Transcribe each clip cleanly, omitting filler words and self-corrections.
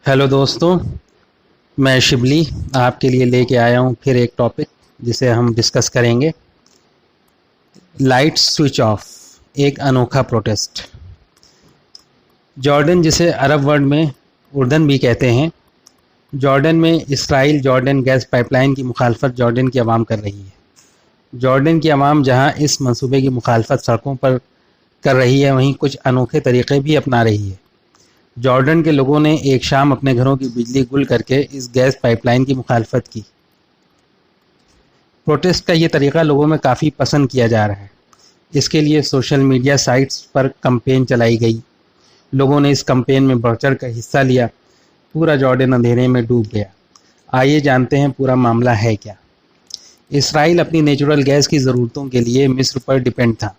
Hello दोस्तों, मैं शिबली आपके लिए लेके आया हूँ फिर एक टॉपिक जिसे हम डिस्कस करेंगे। लाइट स्विच ऑफ, एक अनोखा प्रोटेस्ट। जॉर्डन, जिसे अरब वर्ल्ड में उर्दन भी कहते हैं, जॉर्डन में इसराइल जॉर्डन गैस पाइपलाइन की मुखालफत जॉर्डन की आवाम कर रही है। जॉर्डन की आवाम जहाँ इस मंसूबे की मुखालफत सड़कों पर कर रही है, वहीं कुछ अनोखे तरीक़े भी अपना रही है। जॉर्डन के लोगों ने एक शाम अपने घरों की बिजली गुल करके इस गैस पाइपलाइन की मुखालफत की। प्रोटेस्ट का ये तरीक़ा लोगों में काफ़ी पसंद किया जा रहा है। इसके लिए सोशल मीडिया साइट्स पर कैंपेन चलाई गई। लोगों ने इस कैंपेन में बढ़ चढ़ कर हिस्सा लिया। पूरा जॉर्डन अंधेरे में डूब गया। आइए जानते हैं पूरा मामला है क्या। इसराइल अपनी नेचुरल गैस की ज़रूरतों के लिए मिस्र पर डिपेंड था।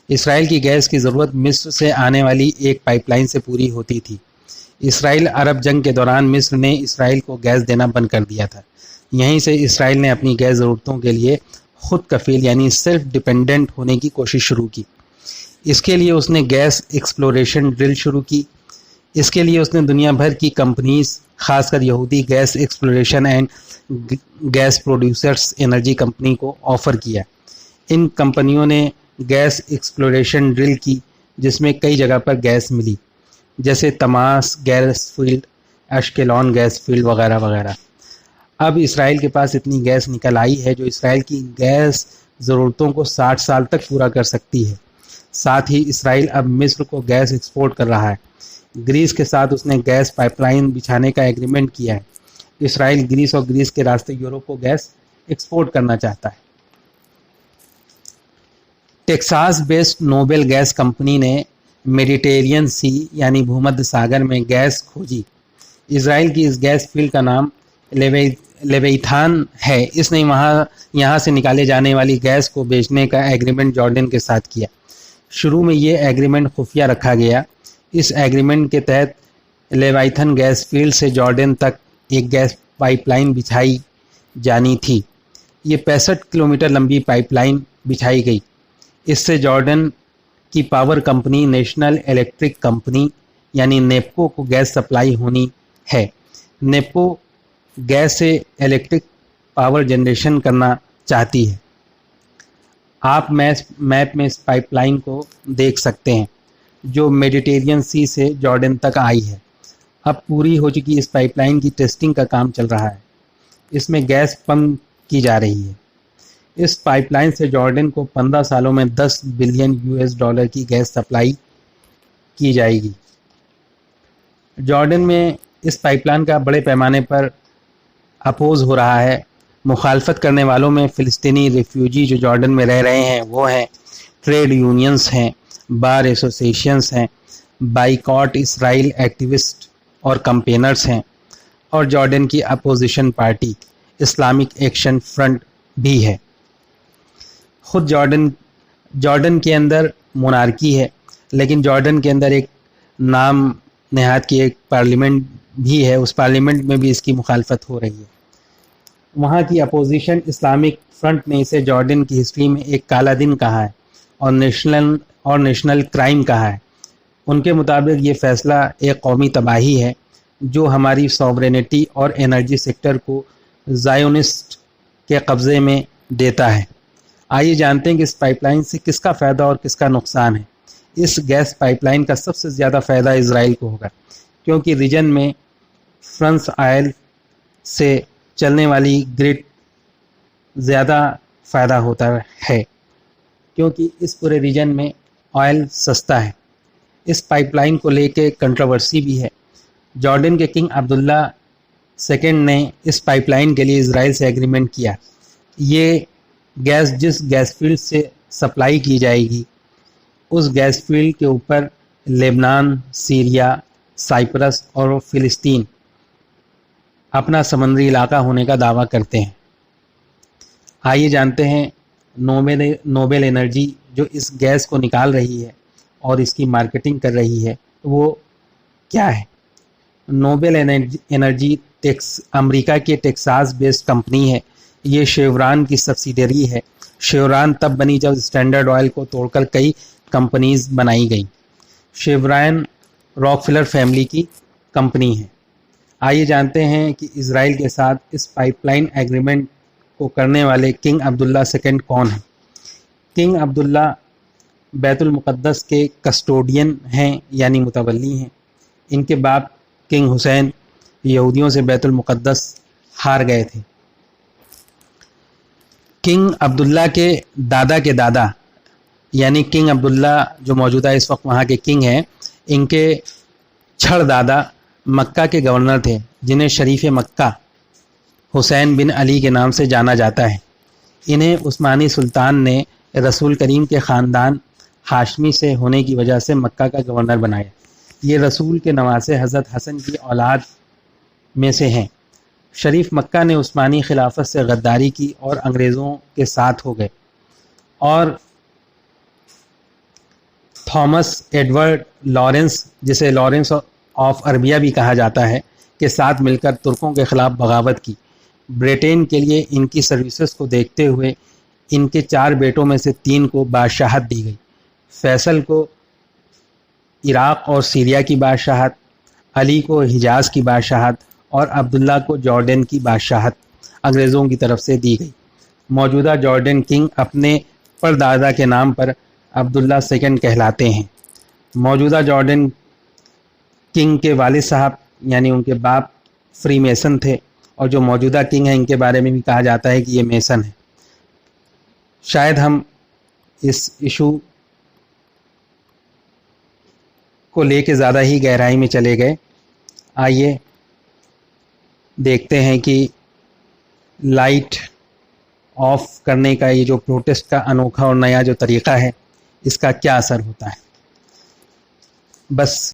इसराइल की गैस की ज़रूरत मिस्र से आने वाली एक पाइपलाइन से पूरी होती थी। इसराइल अरब जंग के दौरान मिस्र ने इसराइल को गैस देना बंद कर दिया था। यहीं से इसराइल ने अपनी गैस ज़रूरतों के लिए खुद कफील यानी सेल्फ डिपेंडेंट होने की कोशिश शुरू की। इसके लिए उसने गैस एक्सप्लोरेशन ड्रिल शुरू की। इसके लिए उसने दुनिया भर की कंपनीज, खासकर यहूदी gas exploration and gas producers energy company को ऑफ़र किया। इन कंपनियों ने गैस एक्सप्लोरेशन ड्रिल की, जिसमें कई जगह पर गैस मिली, जैसे Thomas gas field, अश्केलॉन gas field वगैरह वगैरह। अब इसराइल के पास इतनी गैस निकल आई है जो इसराइल की गैस ज़रूरतों को 60 साल तक पूरा कर सकती है। साथ ही इसराइल अब मिस्र को गैस एक्सपोर्ट कर रहा है। ग्रीस के साथ उसने गैस पाइपलाइन बिछाने का एग्रीमेंट किया है। इसराइल ग्रीस और ग्रीस के रास्ते यूरोप को गैस एक्सपोर्ट करना चाहता है। Texas based noble gas company ने मेडिटेरियन सी यानी भूमध्य सागर में गैस खोजी। इसराइल की इस गैस फील्ड का नाम लेविथान है। इसने यहाँ से निकाले जाने वाली गैस को बेचने का एग्रीमेंट जॉर्डन के साथ किया। शुरू में ये एग्रीमेंट खुफिया रखा गया। इस एग्रीमेंट के तहत लेविथान गैस फील्ड से जॉर्डन तक एक गैस पाइपलाइन बिछाई जानी थी। ये 65 किलोमीटर लंबी पाइपलाइन बिछाई गई। इससे जॉर्डन की power company national electric company यानी नेपको को गैस सप्लाई होनी है। नेपको गैस से इलेक्ट्रिक पावर जनरेशन करना चाहती है। आप मैप में इस पाइपलाइन को देख सकते हैं जो मेडिटेरियन सी से जॉर्डन तक आई है। अब पूरी हो चुकी इस पाइपलाइन की टेस्टिंग का काम चल रहा है। इसमें गैस पंप की जा रही है। इस पाइपलाइन से जॉर्डन को 15 सालों में $10 बिलियन की गैस सप्लाई की जाएगी। जॉर्डन में इस पाइपलाइन का बड़े पैमाने पर अपोज हो रहा है। मुखालफत करने वालों में फ़िलिस्तीनी रिफ्यूजी जो जॉर्डन में रह रहे हैं वो हैं, ट्रेड यूनियंस हैं, बार एसोसिएशंस हैं, बाइकॉट इसराइल एक्टिविस्ट और कंपेनर्स हैं, और जॉर्डन की opposition party Islamic action front भी है। खुद जॉर्डन के अंदर मोनार्की है, लेकिन जॉर्डन के अंदर एक नाम नहात की एक पार्लियामेंट भी है। उस पार्लियामेंट में भी इसकी मुखालफत हो रही है। वहाँ की अपोजिशन इस्लामिक फ्रंट ने इसे जॉर्डन की हिस्ट्री में एक काला दिन कहा है और नेशनल क्राइम कहा है। उनके मुताबिक ये फ़ैसला एक कौमी तबाही है जो हमारी सॉवरेनिटी और एनर्जी सेक्टर को ज़ायोनिस्ट के कब्ज़े में देता है। आइए जानते हैं कि इस पाइपलाइन से किसका फ़ायदा और किसका नुकसान है। इस गैस पाइपलाइन का सबसे ज़्यादा फ़ायदा इजराइल को होगा, क्योंकि रीजन में फ्रांस ऑयल से चलने वाली ग्रिड ज़्यादा फ़ायदा होता है, क्योंकि इस पूरे रीजन में ऑयल सस्ता है। इस पाइपलाइन को लेके कंट्रोवर्सी भी है। जॉर्डन के किंग अब्दुल्ला सेकंड ने इस पाइपलाइन के लिए इजराइल से एग्रीमेंट किया। ये गैस जिस गैस फील्ड से सप्लाई की जाएगी, उस गैस फील्ड के ऊपर लेबनान, सीरिया, साइप्रस और फ़िलिस्तीन अपना समुद्री इलाका होने का दावा करते हैं। आइए जानते हैं नोबेल एनर्जी जो इस गैस को निकाल रही है और इसकी मार्केटिंग कर रही है, वो क्या है। नोबेल एनर्जी अमेरिका के टेक्सास बेस्ड कंपनी है। ये शेवरॉन की सब्सिडरी है। शेवरॉन तब बनी जब स्टैंडर्ड ऑयल को तोड़कर कई कंपनीज बनाई गई। शेवरॉन रॉकफेलर फैमिली की कंपनी है। آئیے جانتے ہیں کہ اسرائیل کے ساتھ اس پائپ لائن ایگریمنٹ کو کرنے والے کنگ عبداللہ سیکنڈ کون ہیں؟ کنگ عبداللہ بیت المقدس کے کسٹوڈین ہیں یعنی متولی ہیں۔ ان کے باپ کنگ حسین یہودیوں سے بیت المقدس ہار گئے تھے۔ کنگ عبداللہ کے دادا یعنی کنگ عبداللہ جو موجودہ اس وقت وہاں کے کنگ ہیں، ان کے چھڑ دادا مکہ کے گورنر تھے جنہیں شریف مکہ حسین بن علی کے نام سے جانا جاتا ہے۔ انہیں عثمانی سلطان نے رسول کریم کے خاندان ہاشمی سے ہونے کی وجہ سے مکہ کا گورنر بنایا۔ یہ رسول کے نواسے حضرت حسن کی اولاد میں سے ہیں۔ شریف مکہ نے عثمانی خلافت سے غداری کی اور انگریزوں کے ساتھ ہو گئے، اور تھامس ایڈورڈ لارنس، جسے لارنس آف عربیہ بھی کہا جاتا ہے، کے ساتھ مل کر ترکوں کے خلاف بغاوت کی۔ برٹین کے لیے ان کی سروسز کو دیکھتے ہوئے ان کے 4 بیٹوں میں سے 3 کو بادشاہت دی گئی۔ فیصل کو عراق اور سیریا کی بادشاہت، علی کو حجاز کی بادشاہت اور عبداللہ کو جارڈن کی بادشاہت انگریزوں کی طرف سے دی گئی۔ موجودہ جارڈن کنگ اپنے پردادا کے نام پر عبداللہ سیکنڈ کہلاتے ہیں۔ موجودہ جارڈن کنگ کے والد صاحب یعنی ان کے باپ فری میسن تھے، اور جو موجودہ کنگ ہیں ان کے بارے میں بھی کہا جاتا ہے کہ یہ میسن ہے۔ شاید ہم اس ایشو کو لے کے زیادہ ہی گہرائی میں چلے گئے۔ آئیے دیکھتے ہیں کہ لائٹ آف کرنے کا یہ جو پروٹیسٹ کا انوکھا اور نیا جو طریقہ ہے، اس کا کیا اثر ہوتا ہے۔ بس